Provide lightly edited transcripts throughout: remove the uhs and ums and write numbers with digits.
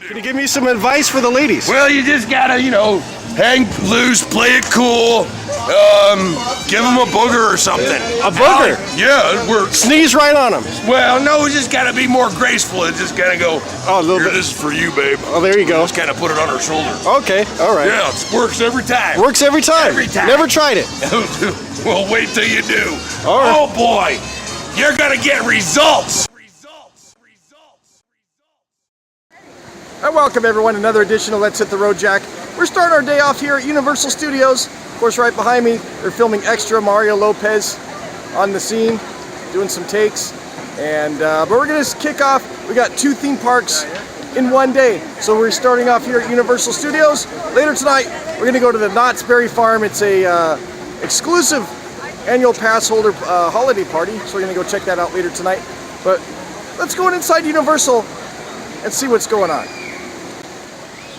Can you give me some advice for the ladies? Well, you just gotta, you know, hang loose, play it cool, give them a booger or something. A booger? Yeah, it works. Sneeze right on them. Well, no, you just gotta be more graceful. It's just gotta go, oh, a little bit. This is for you, babe. Oh, there you go. Just kind of put it on her shoulder. Okay, all right. Yeah, it works every time. Works every time? Every time. Never tried it. Well, wait till you do. All right. Oh, boy, you're gonna get results. I welcome everyone to another edition of Let's Hit the Road, Jack. We're starting our day off here at Universal Studios. Of course, right behind me, they're filming extra Mario Lopez on the scene, doing some takes. And but we're gonna kick off. We got 2 theme parks in one day. So we're starting off here at Universal Studios. Later tonight, we're gonna go to the Knott's Berry Farm. It's a exclusive annual Passholder Holiday Party. So we're gonna go check that out later tonight. But let's go inside Universal and see what's going on.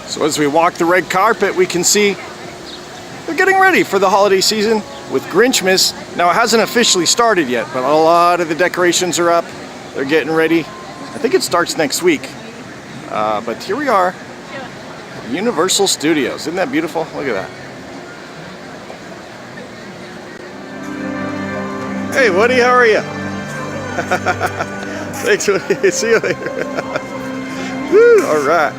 So as we walk the red carpet, we can see they're getting ready for the holiday season with Grinchmas. Now, it hasn't officially started yet, but a lot of the decorations are up. They're getting ready. I think it starts next week. But here we are, Universal Studios. Isn't that beautiful? Look at that. Hey, Woody, how are you? Thanks, Woody. See you later. Woo, all right.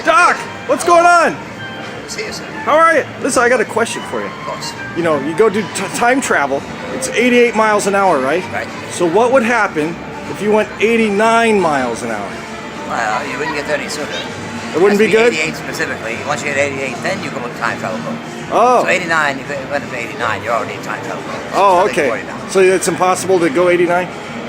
Doc, what's going on? How are you? Listen, I got a question for you. Of course. You know, you go do time travel. It's 88 miles an hour, right? Right. So what would happen if you went 89 miles an hour? Well, you wouldn't get 30 sooner. It wouldn't be good? 88 specifically. Once you get 88, then you go with time travel mode. Oh. So 89, if you went up to 89, you're already in time travel mode. Oh, okay. So it's impossible to go 89?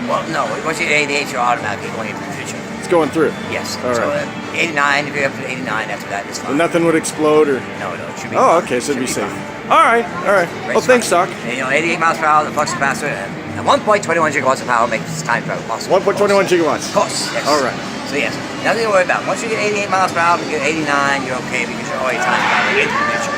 Well, no. Once you get 88, you're automatically going into the future. It's going through? Yes. All so right. 89, if you're up to 89, after that, it's fine. And nothing would explode or? No, it should be Oh, fine. okay, so it'd be safe. Fine. All right, all right. Well, thanks, Doc. And, you know, 88 miles per hour, the flux capacitor, and 1.21 gigawatts of power makes time travel possible. 1.21 gigawatts? Of course, yes. All right. So yes, nothing to worry about. Once you get 88 miles per hour, if you get 89, you're okay because you're already time traveling into the future.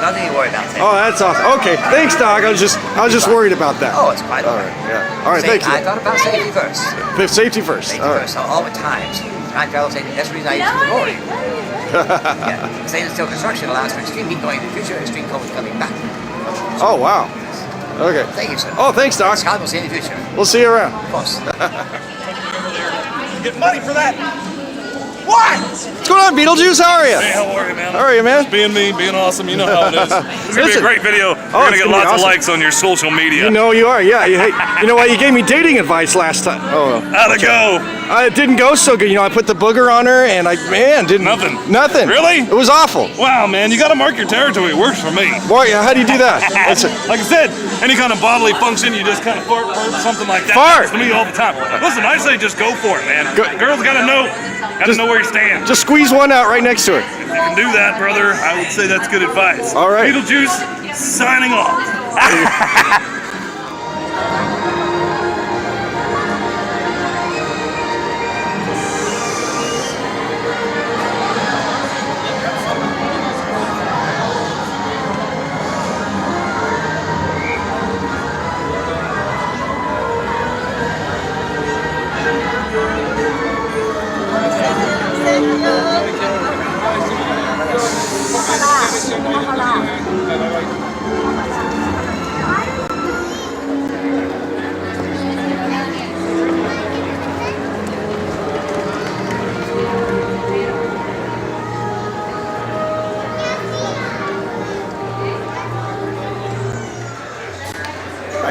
Nothing to worry about. Oh, that's awesome. Okay, thanks, Doc. I was just worried about that. Oh, it's quite all right. Yeah. All right, thank you. I thought about safety first. Safety first. Safety All right. first, all the times. Time travel safety. That's the reason I use the DeLorean. Yeah. Same as still construction allows for extreme heat going into the future, extreme cold coming back. Oh, wow. Okay. Thank you, sir. Oh, thanks, Doc. Scott, we'll see you in the future. We'll see you around. Of course. Get money for that. What? What's going on, Beetlejuice? How are you? Hey, how are you, man? How are you, man? Just being me, being awesome. You know how it is. This is going to be a great video. You're going to it's get gonna be lots of awesome. likes on your social media. You know you are, yeah. Hey, you know what? You gave me dating advice last time. Oh. How'd it go? It didn't go so good. You know, I put the booger on her, and didn't. Nothing. Nothing. Really? It was awful. Wow, man, you got to mark your territory. It works for me. Boy, how do you do that? Like I said, any kind of bodily function, you just kind of fart, something like that. Fart. Happens to me all the time. Listen, I say just go for it, man. Girls got to know where you stand. Just squeeze one out right next to her. If you can do that, brother, I would say that's good advice. All right. Beetlejuice, signing off.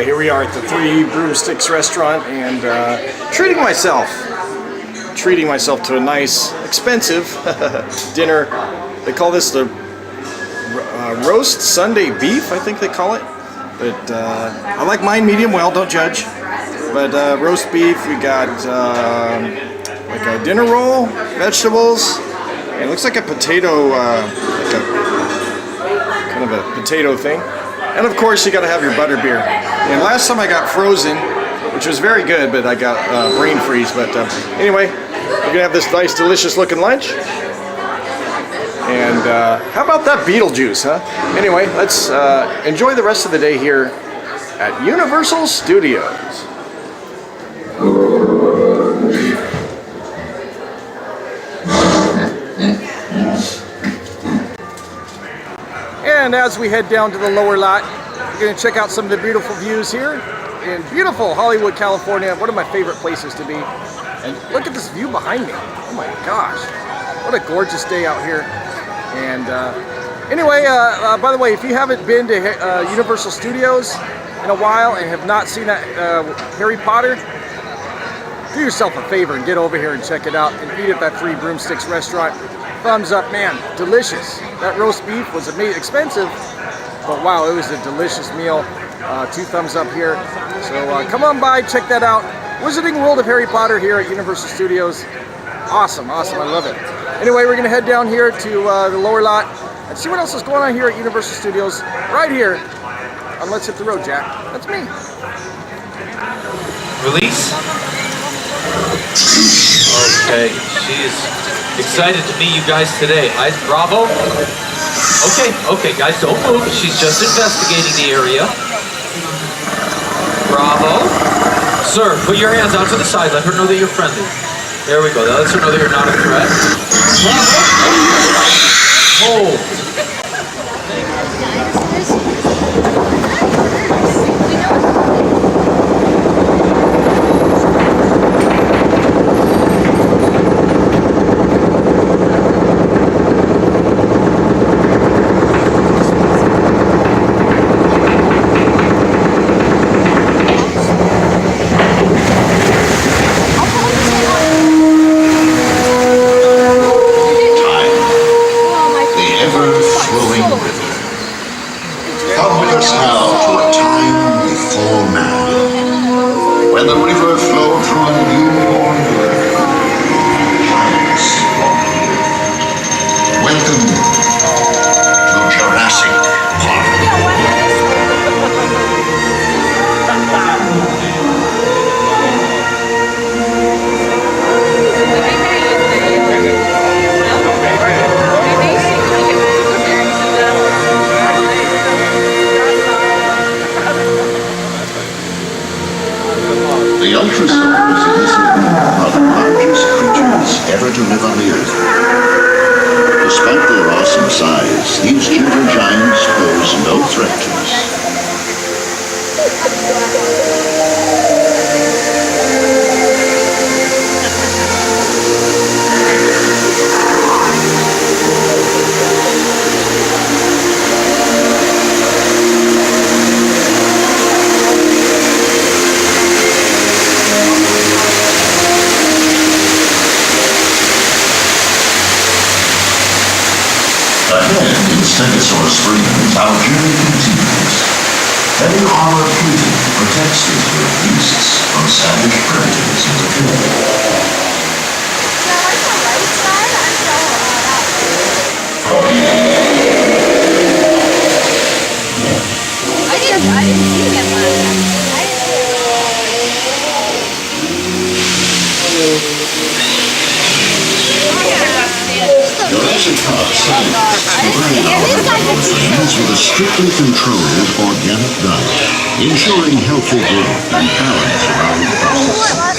Here we are at the Three Broomsticks restaurant and treating myself to a nice, expensive dinner. They call this the roast Sunday beef, I think they call it. But I like mine medium well, don't judge. But roast beef, we got like a dinner roll, vegetables, and it looks like a potato, like a kind of a potato thing. And of course, you got to have your butter beer. And last time I got frozen, which was very good, but I got brain freeze. But anyway, we're gonna have this nice, delicious looking lunch. And how about that Beetlejuice, huh? Anyway, let's enjoy the rest of the day here at Universal Studios. And as we head down to the lower lot, we're going to check out some of the beautiful views here in beautiful Hollywood, California. One of my favorite places to be. And look at this view behind me. Oh my gosh. What a gorgeous day out here. And anyway, by the way, if you haven't been to Universal Studios in a while and have not seen that Harry Potter, do yourself a favor and get over here and check it out and eat at that Three Broomsticks restaurant. Thumbs up, man, delicious. That roast beef was expensive, but wow, it was a delicious meal. 2 thumbs up here. So come on by, check that out. Wizarding World of Harry Potter here at Universal Studios. Awesome, awesome, I love it. Anyway, we're gonna head down here to the lower lot and see what else is going on here at Universal Studios, right here on Let's Hit the Road, Jack. That's me. Release? Okay, she is excited to meet you guys today. Bravo? Okay, guys, don't move. She's just investigating the area. Bravo. Sir, put your hands out to the side. Let her know that you're friendly. There we go. That lets her know that you're not a threat. Bravo. Hold. When the river flowed through a newborn world, giants walked. Welcome to Jurassic Park. The ultrasound was elicited by the largest creatures ever to live on the Earth. Despite their awesome size, these gentle giants pose no threat to us. Ahead in Stegosaurus Springs, our journey continues. Heavy armor plating protects these great beasts from savage predators in the field. I didn't see him last time. Jurassic Park scientists provide our friends with a strictly controlled organic diet, ensuring healthy growth and balance around the process.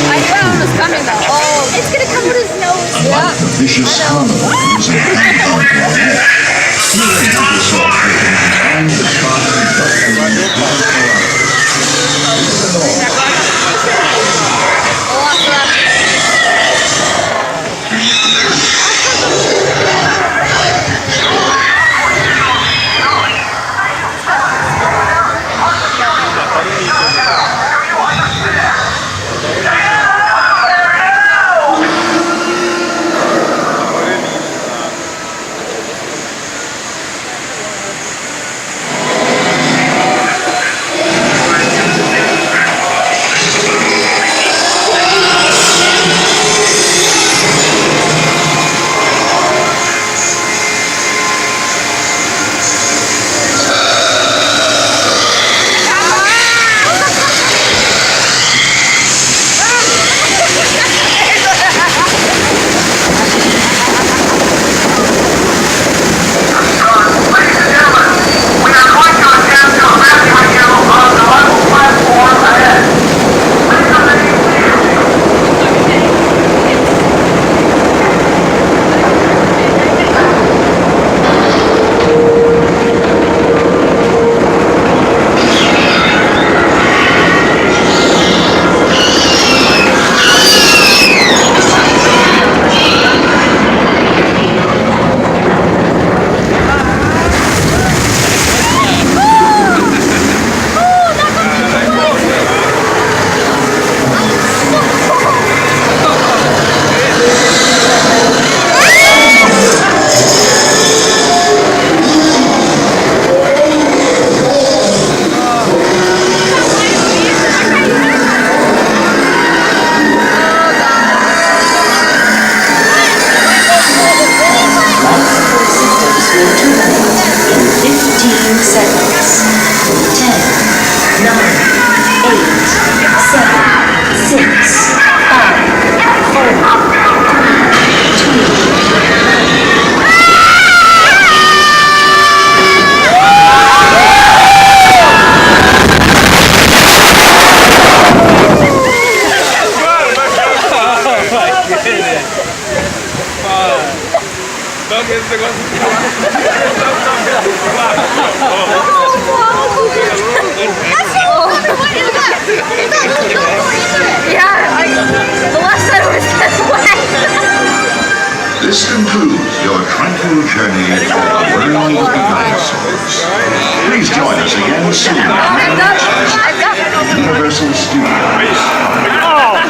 I thought it was coming though. Oh, it's gonna come with his nose. Unlike the vicious carnivores and compound warrior, healing dinosaur protein and the Yeah, the last time it was this way. This concludes your tranquil journey to the world of the dinosaurs. Please join us again soon at Universal Studios.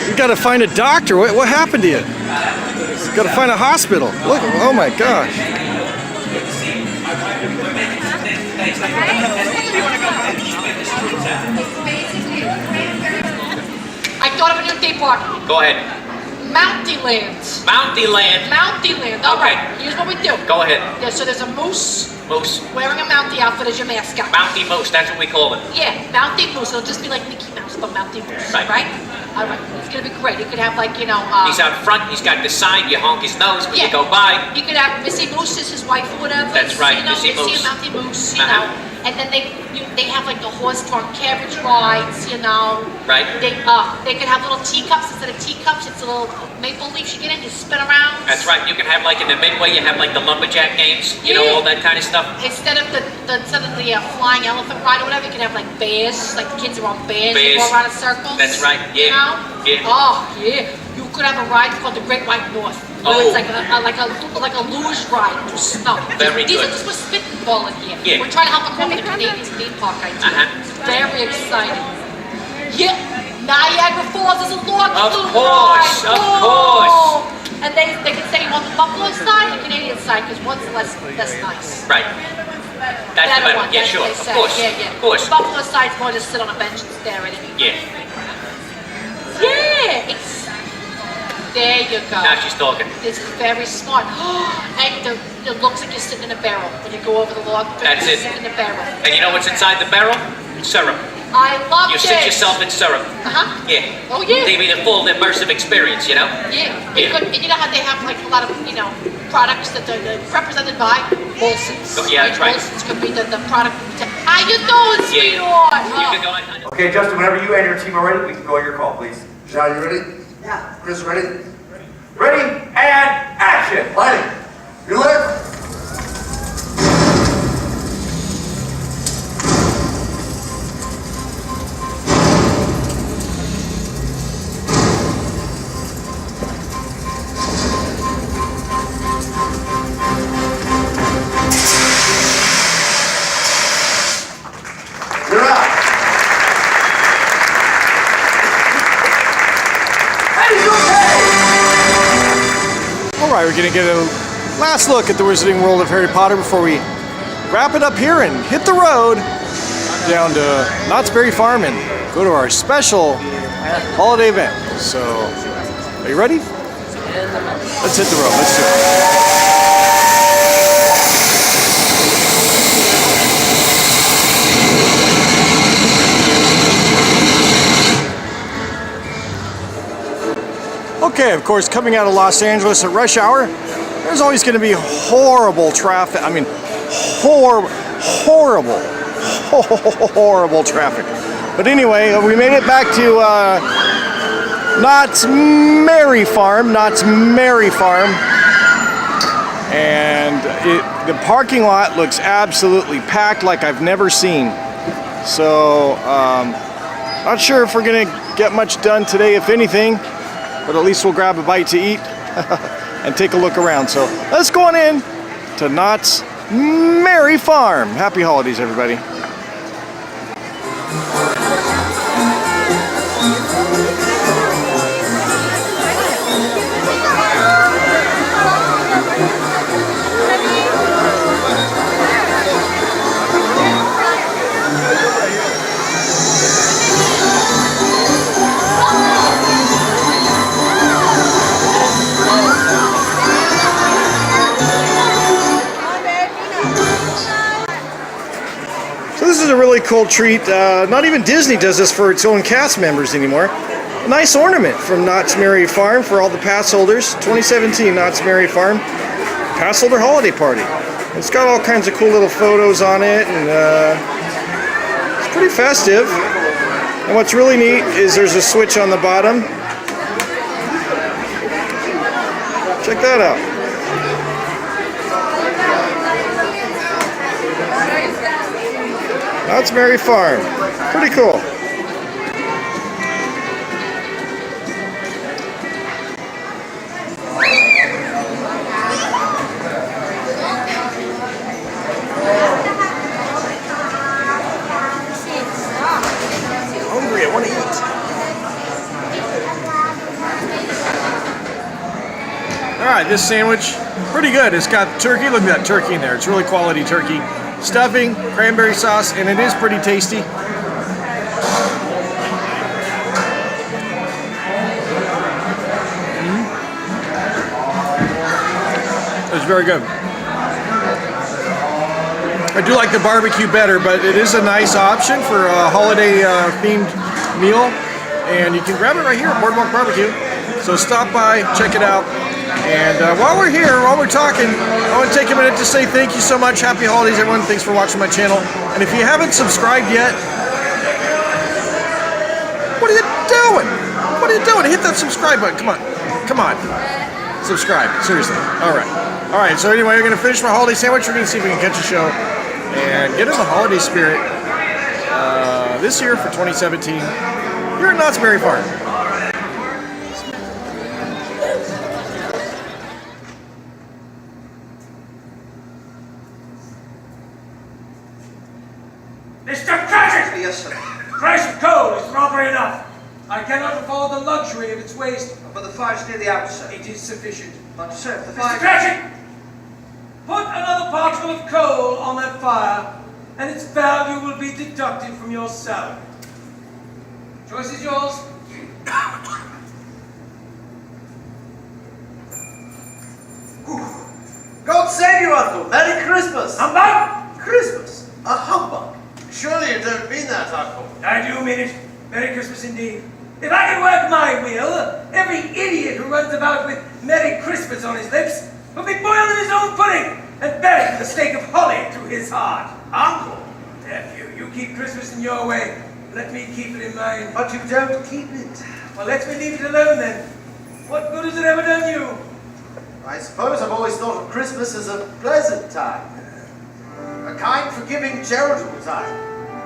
You gotta find a doctor. What happened to you? You gotta find a hospital. Look, oh my gosh. I thought of a new theme park. Go ahead. Mountyland. Mountyland. Mountyland. All Okay. right. Here's what we do. Go ahead. Yeah, so there's a moose Moose. wearing a Mountie outfit as your mascot. Mounty Moose, that's what we call it. Yeah, Mountie Moose. It'll just be like Mickey Mouse, but Mountie Moose. Right. All right. It's gonna be great. You could have like He's out front, he's got the sign, you honk his nose when Yeah. you go by. You could have Missy Moose as his wife or whatever. That's right, You know, Missy Missy Moose. and Mountie Moose. You Uh-huh. know, and then they have like the horse-drawn carriage rides. You know. Right. They could have little teacups instead of teacups. It's a little maple leaf you get in, you spin around. That's right, you can have like in the midway, you have like the lumberjack games, you know, Yeah. all that kind of stuff. Instead of the flying elephant ride or whatever, you can have like bears, like the kids are on bears. They Bears. go around in circles. That's right, yeah. You know? Yeah. Oh yeah. You could have a ride called the Great White North. Oh. It's like a luge ride through snow. Very These good. are just we're spitballing here. Yeah. We're trying to help incorporate the Canadian theme park idea. Uh-huh. It's very exciting. Yeah. Niagara Falls is a log Of flume course, ride. of Oh. course. And they can say you want the Buffalo side or the Canadian side because one's less nice. Right. That's the better one, yeah, that's sure, what of they say. course, Yeah. of course. The Buffalo side's more just sit on a bench and stare at it. Yeah, Yeah. There you go. now she's talking. This is very smart. And it looks like you're sitting in a barrel when you go over the log. That's you're it. sitting in a barrel. And you know what's inside the barrel? Syrup. I love You it. sit yourself in syrup. Uh-huh. Yeah. Oh, yeah. They mean a full immersive experience, you know? Yeah. Yeah. And you know how they have like a lot of, products that are represented by Molson's. Oh, yeah, that's right. Molson's could be the product. How you doing, Yeah. sweetheart? You can go on. Okay, Justin, whenever you and your team are ready, we can go on your call, please. John, you ready? Yeah. Chris, ready? Ready, and action! Lighting. You lit? You're up. All right, we're gonna get a last look at the Wizarding World of Harry Potter before we wrap it up here and hit the road down to Knott's Berry Farm and go to our special holiday event. So, are you ready? Let's hit the road. Let's do it. Okay, of course, coming out of Los Angeles at rush hour, there's always going to be horrible traffic. I mean, horrible traffic. But anyway, we made it back to Knott's Merry Farm, and the parking lot looks absolutely packed like I've never seen. So, not sure if we're going to get much done today, if anything. But at least we'll grab a bite to eat and take a look around. So let's go on in to Knott's Merry Farm. Happy holidays, everybody. This is a really cool treat. Not even Disney does this for its own cast members anymore. A nice ornament from Knott's Merry Farm for all the pass holders. 2017 Knott's Merry Farm Passholder Holiday Party. It's got all kinds of cool little photos on it, and it's pretty festive. And what's really neat is there's a switch on the bottom. Check that out. Knott's Merry Farm. Pretty cool. Hungry, I want to eat. Alright, this sandwich, pretty good. It's got turkey. Look at that turkey in there. It's really quality turkey. Stuffing, cranberry sauce, and it is pretty tasty. It's very good. I do like the barbecue better, but it is a nice option for a holiday themed meal. And you can grab it right here at Boardwalk Barbecue. So stop by, check it out. And while we're here, while we're talking, I want to take a minute to say thank you so much. Happy holidays, everyone. Thanks for watching my channel. And if you haven't subscribed yet, what are you doing? What are you doing? Hit that subscribe button. Come on. Come on. Subscribe. Seriously. All right. All right. So anyway, we're going to finish my holiday sandwich. We're going to see if we can catch a show and get in the holiday spirit this year for 2017 here at Knott's Merry Farm. Mr. Cratchit! Yes, sir. Price of coal is rather enough. I cannot afford the luxury of its waste. But the fire's near the house, sir. It is sufficient. But, sir, the Mr. fire... Cratchit! Put another particle of coal on that fire, and its value will be deducted from your salary. Choice is yours. God save you, Uncle! Merry Christmas! Humbug! Christmas? A humbug? Surely you don't mean that, Uncle. I do mean it. Merry Christmas indeed. If I can work my will, every idiot who runs about with Merry Christmas on his lips will be boiled in his own pudding and buried with a stake of holly through his heart. Uncle! Nephew, you keep Christmas in your way. Let me keep it in mine. But you don't keep it. Well, let me leave it alone then. What good has it ever done you? I suppose I've always thought of Christmas as a pleasant time. A kind, forgiving, charitable time.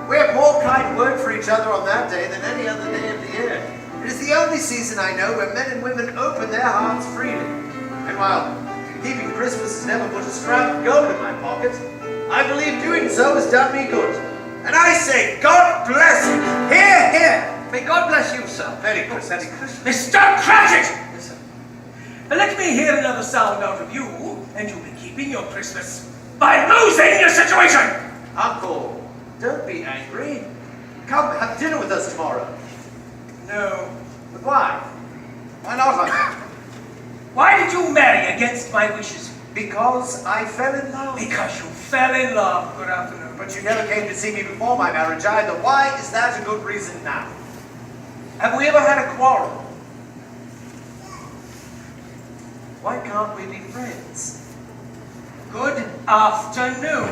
We have more kind word for each other on that day than any other day of the year. It is the only season I know where men and women open their hearts freely. And while keeping Christmas has never put a scrap of gold in my pocket, I believe doing so has done me good. And I say, God bless you. Hear, hear. May God bless you, sir. Merry Christmas. Merry Christmas. Mr. Cratchit! Listen. Let me hear another sound out of you, and you'll be keeping your Christmas by losing your situation! Uncle, don't be angry. Come have dinner with us tomorrow. No. But why? Why not, Uncle? Why did you marry against my wishes? Because I fell in love. Because you fell in love. Good afternoon. But you never came to see me before my marriage either. Why is that a good reason now? Have we ever had a quarrel? Why can't we be friends? Good afternoon.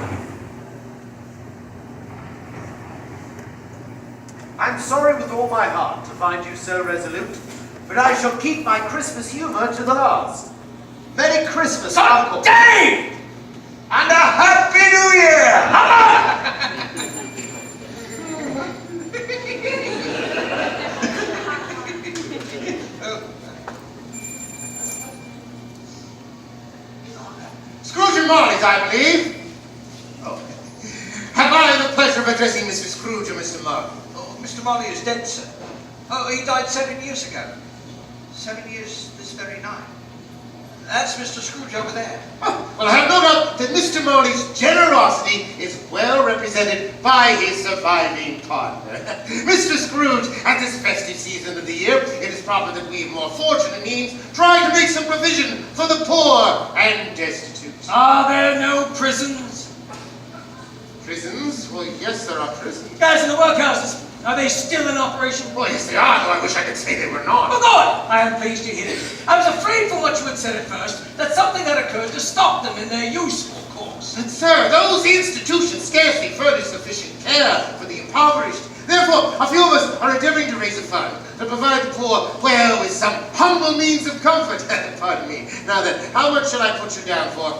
I'm sorry with all my heart to find you so resolute, but I shall keep my Christmas humor to the last. Merry Christmas, Uncle. Dave! And a Happy New Year! Scrooge and Marley's, I believe. Oh. Have I the pleasure of addressing Mr. Scrooge or Mr. Marley? Oh, Mr. Marley is dead, sir. Oh, he died 7 years ago. 7 years this very night. That's Mr. Scrooge over there. Oh, well, I have no doubt that Mr. Marley's generosity is well represented by his surviving partner. Mr. Scrooge, at this festive season of the year, it is proper that we of more fortunate means try to make some provision for the poor and destitute. Are there no prisons? Prisons? Well, yes, there are prisons. Guys in the workhouses, Are they still in operation? Well, yes, they are, though I wish I could say they were not. Oh, good! I am pleased to hear it. I was afraid from what you had said at first that something had occurred to stop them in their useful course. But, sir, those institutions scarcely furnish sufficient care for the impoverished. Therefore, a few of us are endeavoring to raise a fund to provide the poor, well, with some humble means of comfort. Pardon me. Now then, how much shall I put you down for?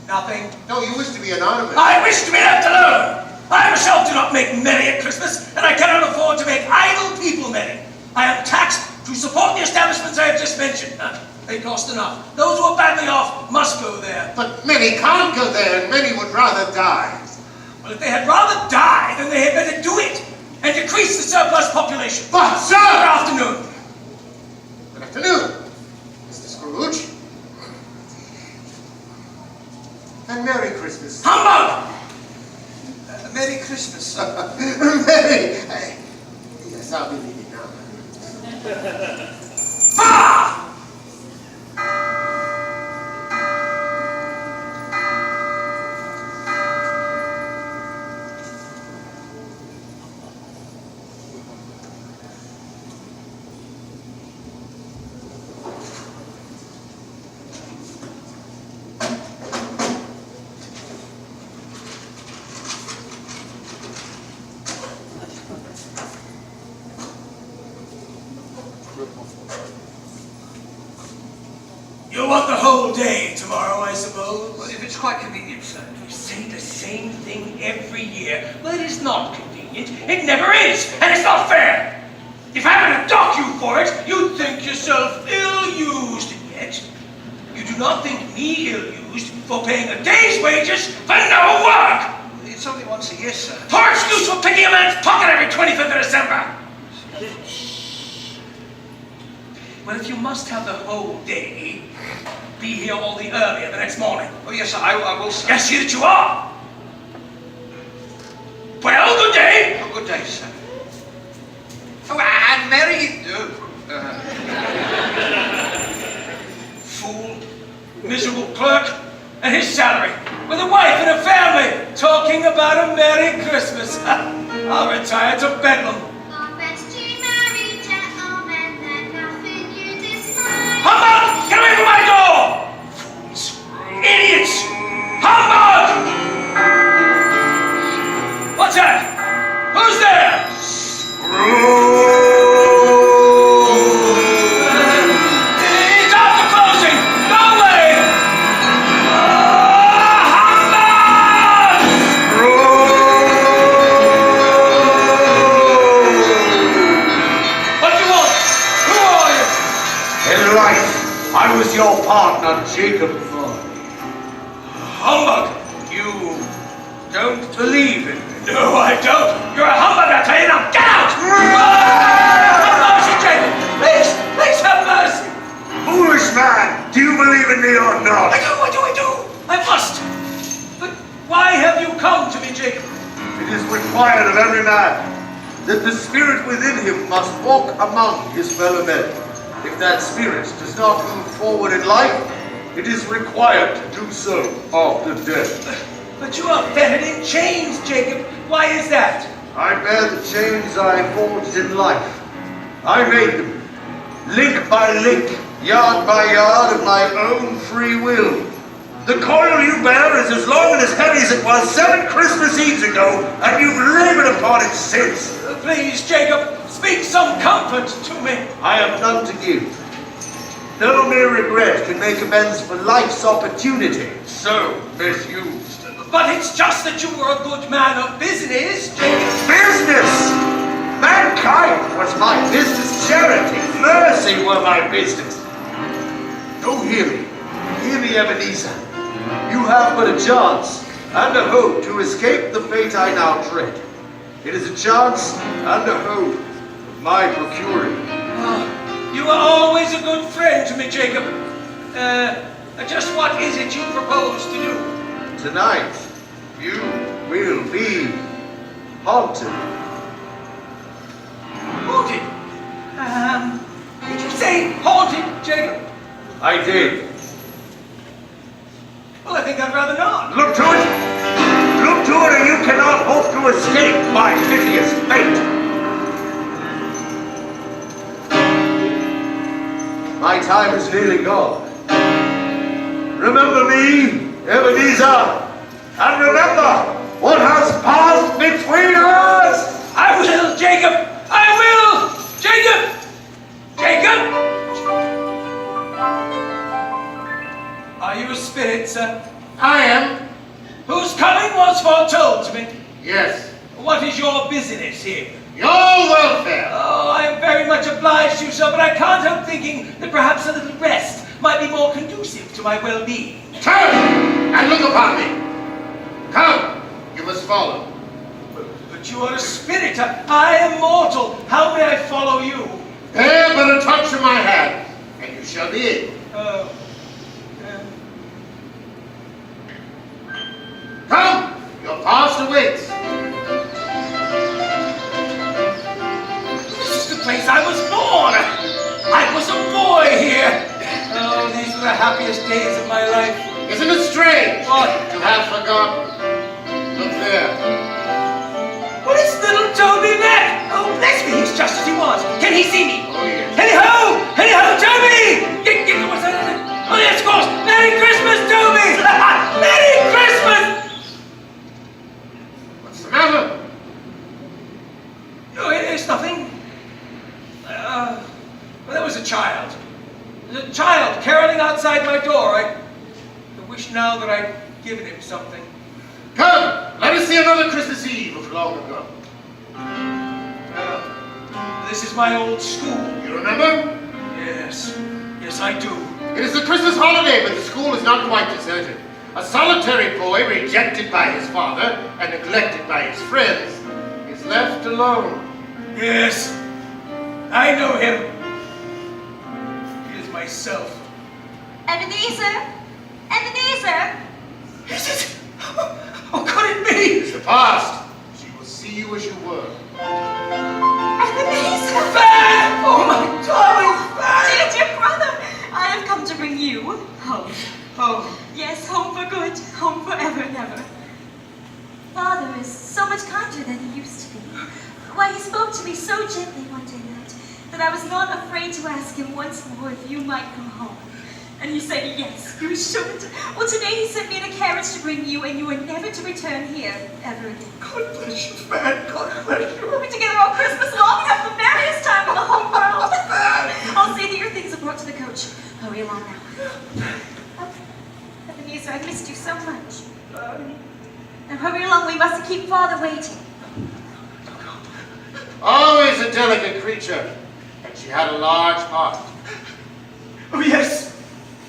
Nothing. No, you wish to be anonymous. I wish to be left alone! I myself do not make merry at Christmas, and I cannot afford to make idle people merry. I am taxed to support the establishments I have just mentioned. They cost enough. Those who are badly off must go there. But many can't go there, and many would rather die. Well, if they had rather die, then they had better do it, and decrease the surplus population. But, sir! Good afternoon. Good afternoon, Mr. Scrooge. And Merry Christmas. Humbug! Merry Christmas. Merry. Yes, I'll be leaving now. Ah! You want the whole day tomorrow, I suppose? Well, if it's quite convenient, sir. You say the same thing every year. Well, it is not convenient. It never is, and it's not fair. If I were to dock you for it, you'd think yourself ill-used, and yet you do not think me ill-used for paying a day's wages for no work. It's only once a year, sir. Poor excuse for picking a man's pocket every 25th of December. Well, if you must have the whole day, be here all the earlier the next morning. Oh, yes, sir. I will, sir. I see that you are. Well, good day. Oh, good day, sir. Oh, and Merry... Fool, miserable clerk, and his salary, with a wife and a family, talking about a Merry Christmas. I'll retire to Bedlam. Humbug! Get away from my door! Fools! Idiots! Humbug! What's that? Who's there? It's after closing! Go away! Humbug! What do you want? Who are you? In life, I was your partner, Jacob. Humbug! You don't believe in me. No, I don't. You're a humbug, I tell you. Now get out! Have mercy, Jacob! Please have mercy! Foolish man, do you believe in me or not? I do. I must. But why have you come to me, Jacob? It is required of every man that the spirit within him must walk among his fellow men. If that spirit does not move forward in life, it is required to do so after death. But you are fettered in chains, Jacob. Why is that? I bear the chains I forged in life. I made them, link by link, yard by yard, of my own free will. The coil you bear is as long and as heavy as it was 7 Christmas Eves ago, and you've labored upon it since. Please, Jacob, speak some comfort to me. I have none to give. No mere regret can make amends for life's opportunity, so misused. But it's just that you were a good man of business, Jacob. Business! Mankind was my business. Charity, mercy were my business. Oh, hear me, Ebenezer. You have but a chance and a hope to escape the fate I now dread. It is a chance and a hope of my procuring. You are always a good friend to me, Jacob. Just what is it you propose to do? Tonight, you will be haunted. Haunted? Did you say haunted, Jacob? I did. Well, I think I'd rather not. Look to it! Look to it, or you cannot hope to escape my piteous fate! My time is nearly gone. Remember me, Ebenezer, and remember what has passed between us! I will, Jacob! I will! Jacob! Jacob! Are you a spirit, sir? I am. Whose coming was foretold to me? Yes. What is your business here? Your welfare. Oh, I am very much obliged to you, sir, but I can't help thinking that perhaps a little rest might be more conducive to my well-being. Turn and look upon me. Come, you must follow. But you are a spirit. I am mortal. How may I follow you? Bear but a touch of my hand, and you shall be in. Oh. Come, your past awaits. This is the place I was born. I was a boy here. Oh, these were the happiest days of my life. Isn't it strange What? to have forgotten? Look there. What is little Toby Mac? Oh, bless me, he's just as he was. Can he see me? Oh, yes. Hey-ho! Hey-ho, Toby! What's that? Oh, yes, of course. Merry Christmas, Toby! Merry Christmas! What's the matter? No, it's nothing. Well, there was a child. There's a child caroling outside my door. I wish now that I'd given him something. Come, let us see another Christmas Eve of long ago. This is my old school. You remember? Yes. Yes, I do. It is the Christmas holiday, but the school is not quite deserted. A solitary boy, rejected by his father and neglected by his friends, is left alone. Yes. I know him. He is myself. Ebenezer! Ebenezer! Is it? Oh, could it be? It's the past. She will see you as you were. Ebenezer! Fan! Oh, my darling Fan! Dear brother, I have come to bring you home. Home. Yes, home for good, home forever and ever. Father is so much kinder than he used to be. Why, he spoke to me so gently one day night that I was not afraid to ask him once more if you might come home. And you said yes, you should. Well, today he sent me in a carriage to bring you, and you are never to return here ever again. God bless you, Fan. God bless you. We'll be together all Christmas long and have the merriest time in the whole world. I'll see that your things are brought to the coach. Hurry along now. Ebenezer, I've missed you so much. Now hurry along, we mustn't keep Father waiting. Always a delicate creature, and she had a large heart. Oh, yes.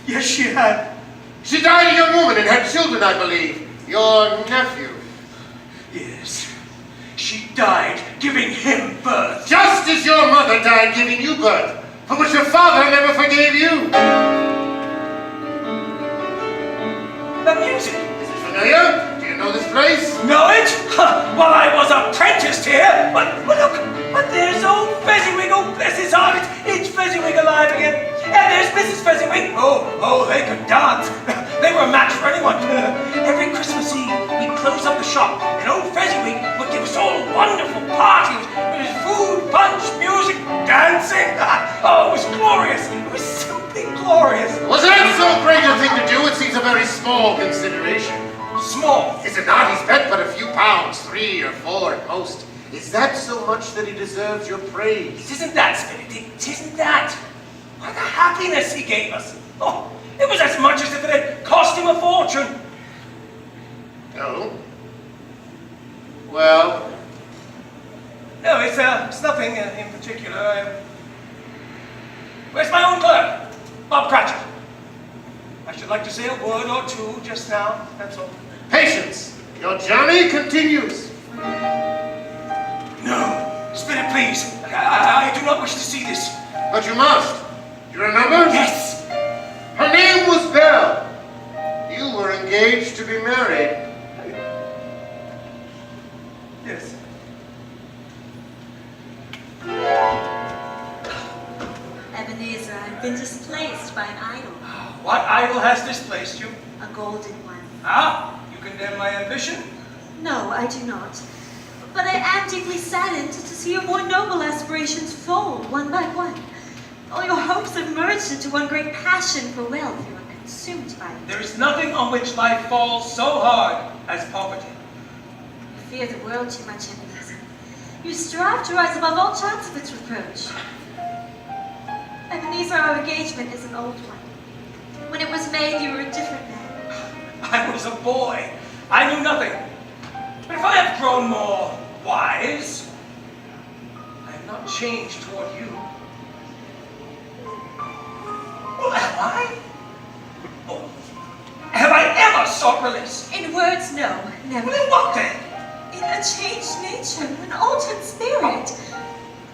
Yes, she had. She died a young woman and had children, I believe. Your nephew. Yes. She died giving him birth. Just as your mother died giving you birth, for which your father never forgave you. The music. Is it familiar? Do you know this place? Know it? Well, I was apprenticed here. But look, but there's old Fezziwig. Oh, bless his heart. It's Fezziwig alive again. And there's Mrs. Fezziwig. Oh, they could dance. They were a match for anyone. Every Christmas Eve, we'd close up the shop, and old Fezziwig would give us all wonderful parties. There was food, punch, music, dancing. Oh, it was glorious. It was simply glorious. Was that so great a thing to do? It seems a very small consideration. Small. Is it not? He's bet but a few pounds, 3 or 4 at most. Is that so much that he deserves your praise? It isn't that, Spirit. It isn't that. Why, the happiness he gave us. Oh, it was as much as if it had cost him a fortune. No. Well? No, it's nothing in particular. Where's my own clerk? Bob Cratchit. I should like to say a word or two just now, that's all. Patience! Your journey continues. No. Spirit, please. I do not wish to see this. But you must. Do you remember? Yes. Her name was Belle. You were engaged to be married. Yes. Ebenezer, I've been displaced by an idol. What idol has displaced you? A golden one. Ah, you condemn my ambition? No, I do not. But I am deeply saddened to see your more noble aspirations fall one by one. All your hopes have merged into one great passion for wealth. You are consumed by it. There is nothing on which life falls so hard as poverty. You fear the world too much, Ebenezer. You strive to rise above all chance of its reproach. Ebenezer, our engagement is an old one. When it was made, you were a different man. I was a boy. I knew nothing. But if I have grown more wise, I have not changed toward you. Well, am I? Oh, have I ever sought release? In words, no, never. Well, in what then? In a changed nature, an altered spirit.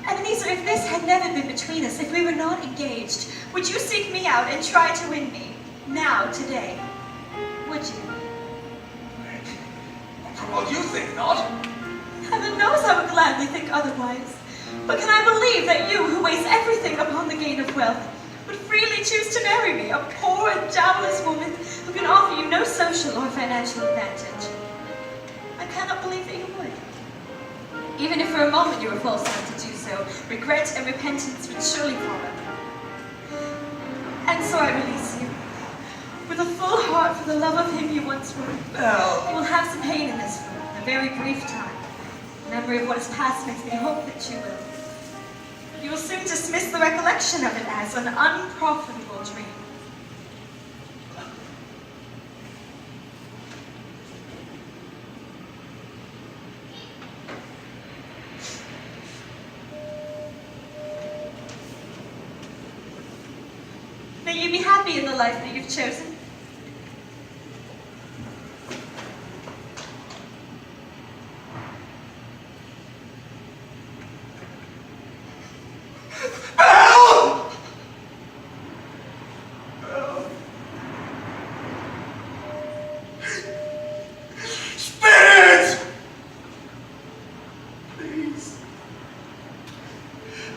Ebenezer, if this had never been between us, if we were not engaged, would you seek me out and try to win me? Now, today. Would you? From what you think, not. Heaven knows I would gladly think otherwise. But can I believe that you, who waste everything upon the gain of wealth, would freely choose to marry me, a poor and dowerless woman who can offer you no social or financial advantage? I cannot believe that you would. Even if for a moment you were forced to do so, regret and repentance would surely follow. And so I release you. With a full heart for the love of him you once were. No. You will have some pain in this room, a very brief time. The memory of what is past makes me hope that you will. You will soon dismiss the recollection of it as an unprofitable dream. May you be happy in the life that you've chosen.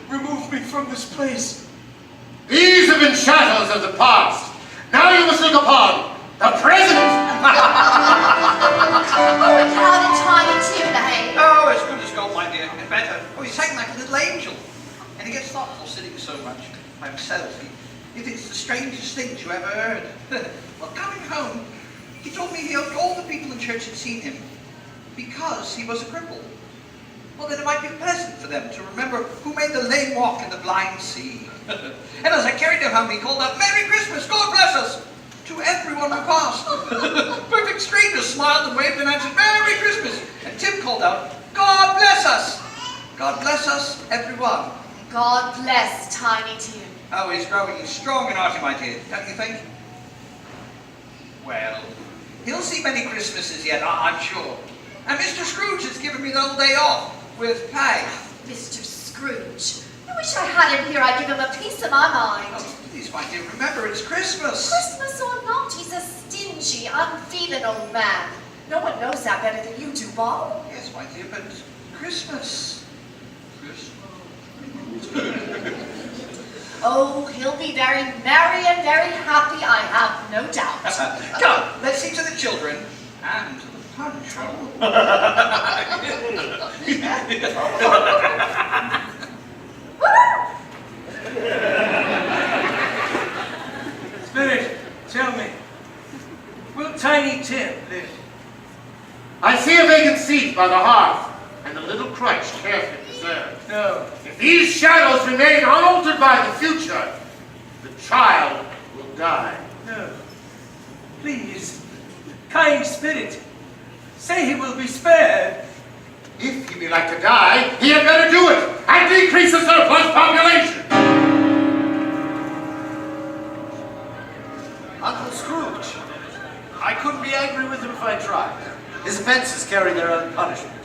Remove me from this place. These have been shadows of the past. Now you must look upon the present. How did Tiny Tim behave? Oh, as good as gold, my dear, and better. Oh, he's taken like a little angel. And he gets thoughtful sitting so much by himself. He thinks the strangest things you ever heard. Well, coming home, he told me he hoped all the people in church had seen him because he was a cripple. Well, then it might be pleasant for them to remember who made the lame walk and the blind see. And as I carried him home, he called out, "Merry Christmas, God bless us!" to everyone who passed. Perfect strangers smiled and waved and answered, "Merry Christmas!" And Tim called out, "God bless us! God bless us, everyone." God bless Tiny Tim. Oh, he's growing strong and hearty, my dear, don't you think? Well, he'll see many Christmases yet, I'm sure. And Mr. Scrooge has given me the whole day off with pay. Mr. Scrooge. I wish I had him here. I'd give him a piece of my mind. Oh, please, my dear, remember it's Christmas. Christmas or not, he's a stingy, unfeeling old man. No one knows that better than you do, Bob. Yes, my dear, but Christmas. Oh, he'll be very merry and very happy, I have no doubt. Come, let's see to the children and to the punch. Spirit, tell me, will Tiny Tim live? I see a vacant seat by the hearth, and a little crutch carefully preserved. No. If these shadows remain unaltered by the future, the child will die. No. Please, kind spirit, say he will be spared. If he be like to die, he had better do it, and decrease the surplus population. Uncle Scrooge, I couldn't be angry with him if I tried. His offenses carry their own punishment.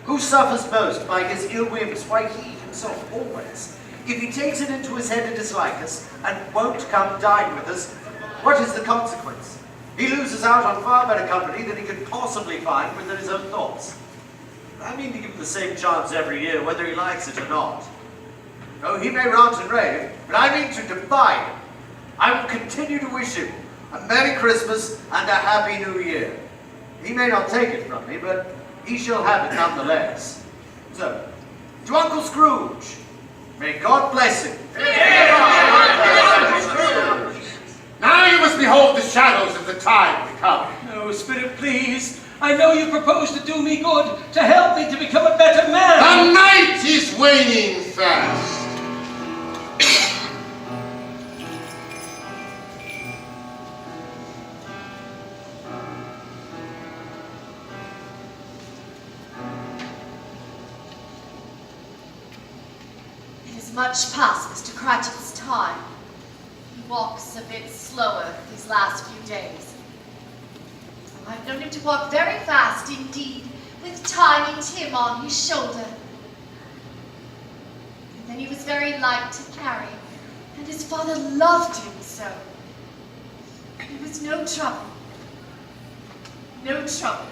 Who suffers most by his ill whims? Why, he himself always. If he takes it into his head to dislike us, and won't come dine with us, what is the consequence? He loses out on far better company than he could possibly find within his own thoughts. I mean to give him the same chance every year, whether he likes it or not. Oh, he may rant and rave, but I mean to defy him. I will continue to wish him a Merry Christmas and a Happy New Year. He may not take it from me, but he shall have it nonetheless. So, to Uncle Scrooge, may God bless him. Yeah. Now you must behold the shadows of the time to come. No, Spirit, please. I know you propose to do me good, to help me to become a better man. The night is waning fast. It is much past Mr. Cratchit's time. He walks a bit slower these last few days. I've known him to walk very fast indeed, with Tiny Tim on his shoulder. And then he was very light to carry, and his father loved him so. And it was no trouble. No trouble.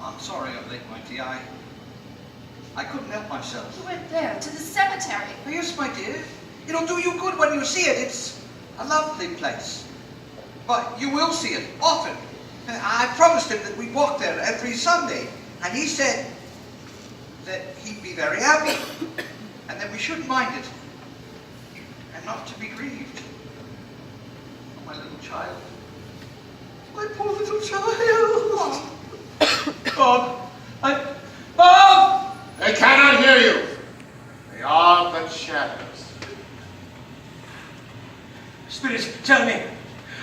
I'm sorry I'm late, my dear. I couldn't help myself. You went there, to the cemetery. Oh, yes, my dear. It'll do you good when you see it. It's a lovely place. But you will see it often. I promised him that we'd walk there every Sunday. And he said that he'd be very happy. And that we shouldn't mind it. And not to be grieved. Oh, my little child. My poor little child. Bob! Bob! They cannot hear you. They are but shadows. Spirit, tell me,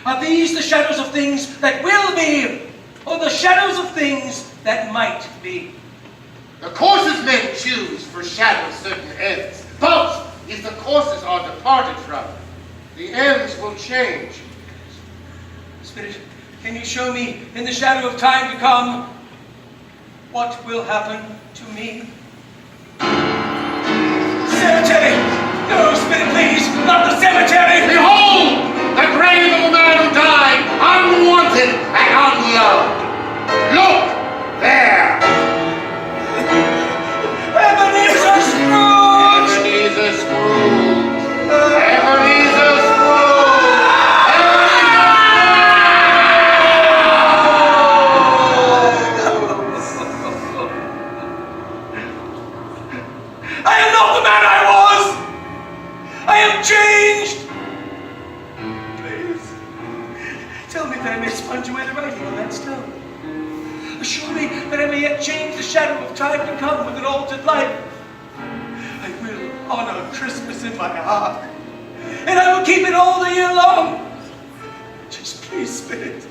are these the shadows of things that will be, or the shadows of things that might be? The courses men choose foreshadow certain ends. But if the courses are departed from, the ends will change. Spirit, can you show me in the shadow of time to come what will happen to me? Cemetery! No, Spirit, please, not the cemetery! Behold, the grave of a man who died unwanted and unloved. Look there! Ebenezer Scrooge! Ebenezer Scrooge! Ebenezer Scrooge! I am not the man I was! I am changed! Please, tell me that I may sponge away the writing on that stone. Assure me that I may yet change the shadow of time to come with an altered life. I will honor Christmas in my heart, and I will keep it all the year long. Just please, Spirit,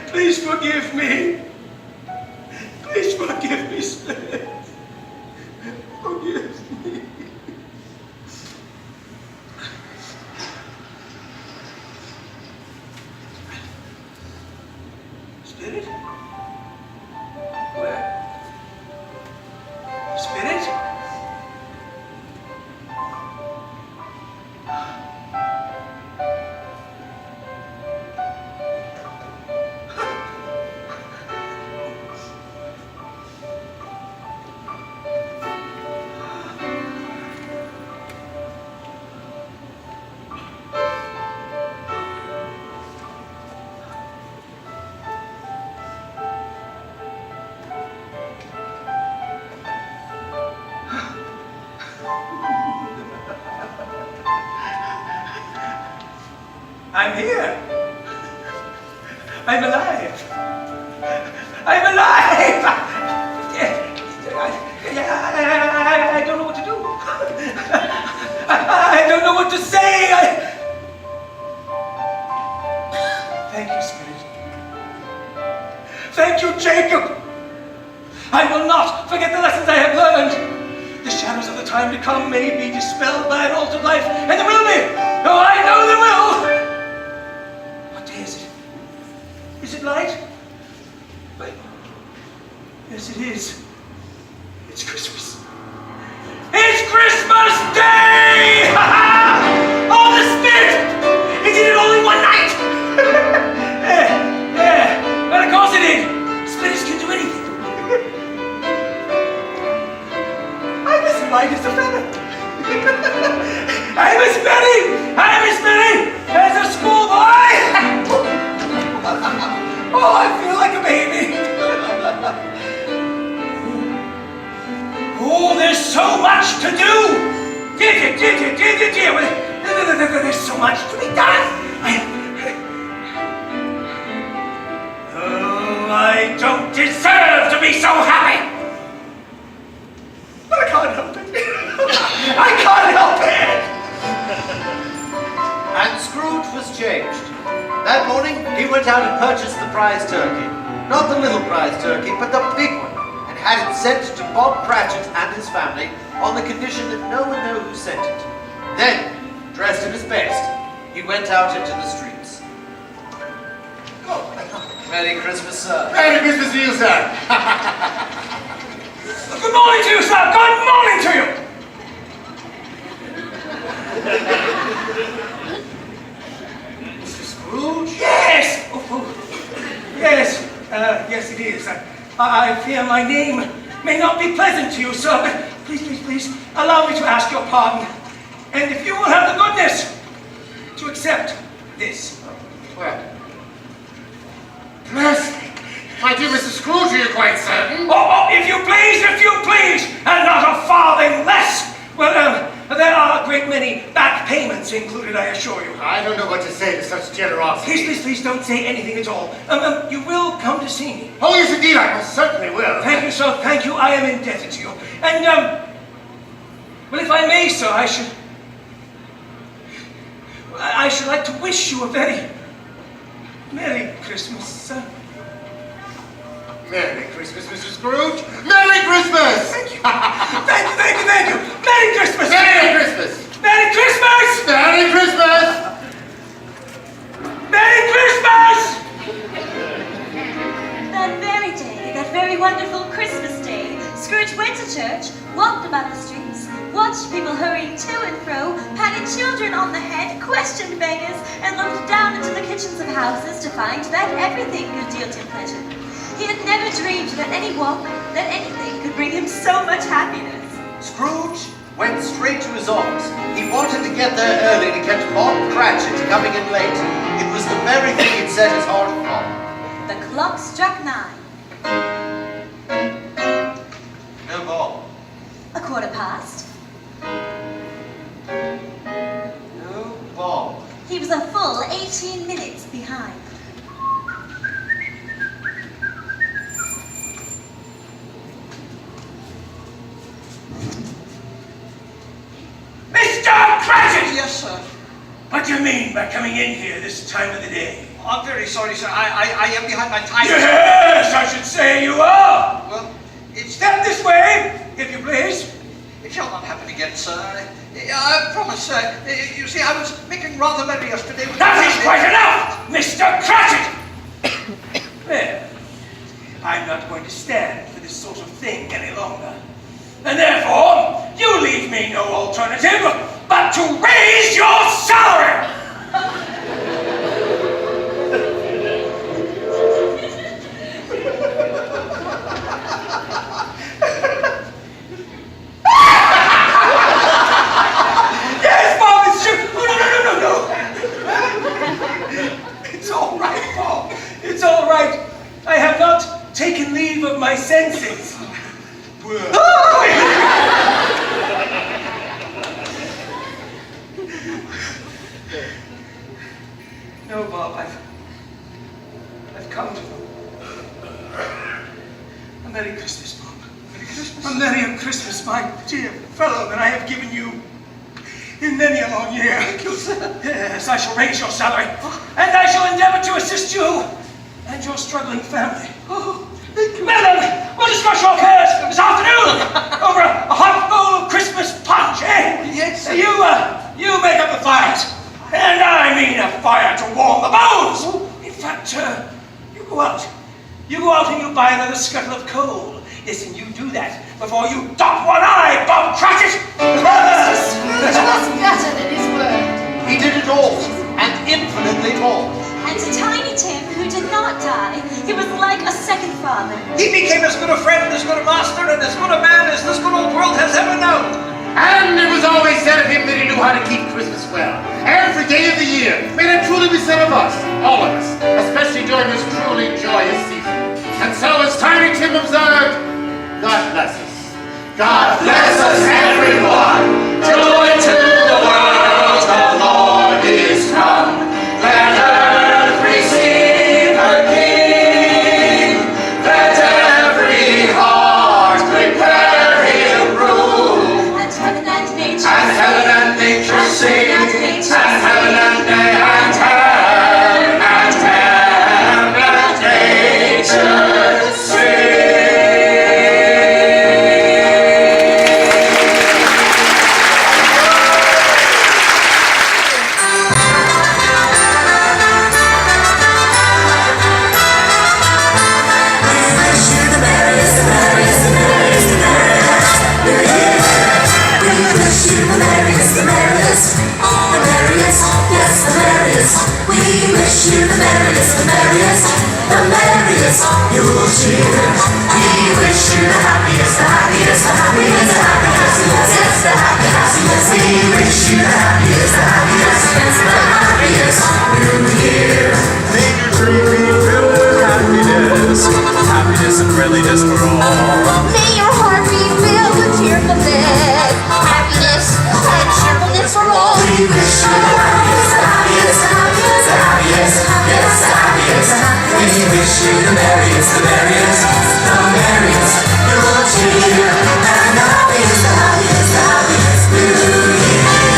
please forgive me. Please forgive me, Spirit. Forgive me. Spirit? Where? Spirit? I'm here. I'm alive. I'm alive. I don't know what to do. I don't know what to say. Thank you, Spirit. Thank you, Jacob. I will not forget the lessons I have learned. The shadows of the time to come may be dispelled by an altered life, and there will be. Oh, I know there will. What day is it? Is it light? Wait. Yes, it is. It's Christmas. It's Christmas Day! Oh, the Spirit! It did it all in one night! Yeah. Well, of course it did. Spirits can do anything. I'm as light as a feather. I'm as merry as a schoolboy. Oh, I feel like much to do. Dear. There's so much to be done. I don't deserve to be so happy. But I can't help it. I can't help it. And Scrooge was changed. That morning, he went out and purchased the prize turkey. Not the little prize turkey, but the big one, and had it sent to Bob Cratchit and his family on the condition that no one know who sent it. Then, dressed in his best, he went out into the streets. Merry Christmas, sir. Merry Christmas to you, sir. Good morning to you, sir. Good morning to you. Mr. Scrooge? Yes. Yes. Yes, it is. I fear my name may not be pleasant to you, sir, but please, allow me to ask your pardon. And if you will have the goodness to accept this. Well, bless me. My dear Mr. Scrooge, are you quite certain? Oh, if you please, and not a farthing less. Well, there are a great many back payments included, I assure you. I don't know what to say to such generosity. Please, don't say anything at all. You will come to see me. Oh, yes, indeed, I most certainly will. Thank you, sir, thank you. I am indebted to you. And, well, if I may, sir, I should like to wish you a very Merry Christmas, sir. Merry Christmas, Mr. Scrooge. Merry Christmas! Thank you. Thank you. Merry Christmas! Merry Christmas! Merry Christmas! Merry Christmas! Merry Christmas! That very day, that very wonderful Christmas day, Scrooge went to church, walked about the streets, watched people hurrying to and fro, patted children on the head, questioned beggars, and looked down into the kitchens of houses to find that everything could deal him pleasure. He had never dreamed that any walk, that anything could bring him so much happiness. Scrooge went straight to his office. He wanted to get there early to catch Bob Cratchit coming in late. It was the very thing he'd set his heart upon. The clock struck 9. No Bob. 1/4 past. No Bob. He was a full 18 minutes behind. Mr. Cratchit! Yes, sir. What do you mean by coming in here this time of the day? I'm very sorry, sir. I am behind my time. Yes, I should say you are. Well, it's... Step this way, if you please. It shall not happen again, sir. I promise, sir. You see, I was making rather merry yesterday with... That is quite enough, Mr. Cratchit! Well, I'm not going to stand for this sort of thing any longer. And therefore, you leave me no alternative but to raise your salary! Yes, Bob, it's true! Oh, no. It's all right, Bob. It's all right. I have not taken leave of my senses. No, Bob, I've come to them. A Merry Christmas, Bob. Merry Christmas. A Merry Christmas, my dear fellow, that I have given you in many a long year. Thank you, sir. Yes, I shall raise your salary, and I shall endeavor to assist you and your struggling family. Oh, thank you. Madam, we'll discuss your affairs this afternoon over a hot bowl of Christmas punch, eh? Yes, sir. You make up the fires, and I mean a fire to warm the bones. In fact, you go out and you buy another scuttle of coal. Yes, and you do that before you dot one eye, Bob Cratchit. Mr. Scrooge was better than his word. He did it all, and infinitely more. And to Tiny Tim, who did not die, he was like a second father. He became as good a friend, as good a master, and as good a man as this good old world has ever known. And it was always said of him that he knew how to keep Christmas well. Every day of the year. May that truly be said of us, all of us, especially during this truly joyous season. And so, as Tiny Tim observed, God bless us. God bless us, everyone. happiest, the happiest, the happiest, the happiest, yes, the happiest. We wish you the happiest, the happiest, yes, the happiest New Year. May your tree be filled with happiness, happiness and friendliness for all. May your heart be filled with cheerfulness, happiness and cheerfulness for all. We wish you the happiest, the happiest, the happiest, the happiest, yes, the happiest. We wish you the merriest, the merriest, the merriest New Year, and the happiest, the happiest, the happiest New Year.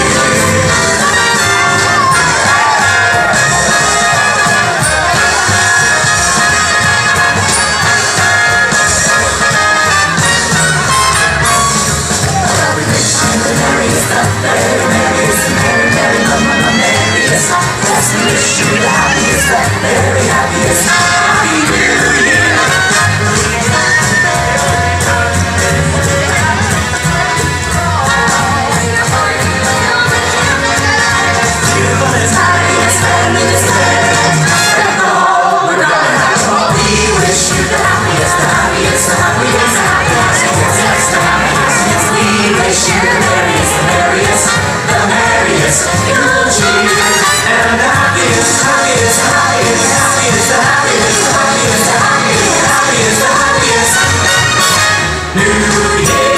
New Year.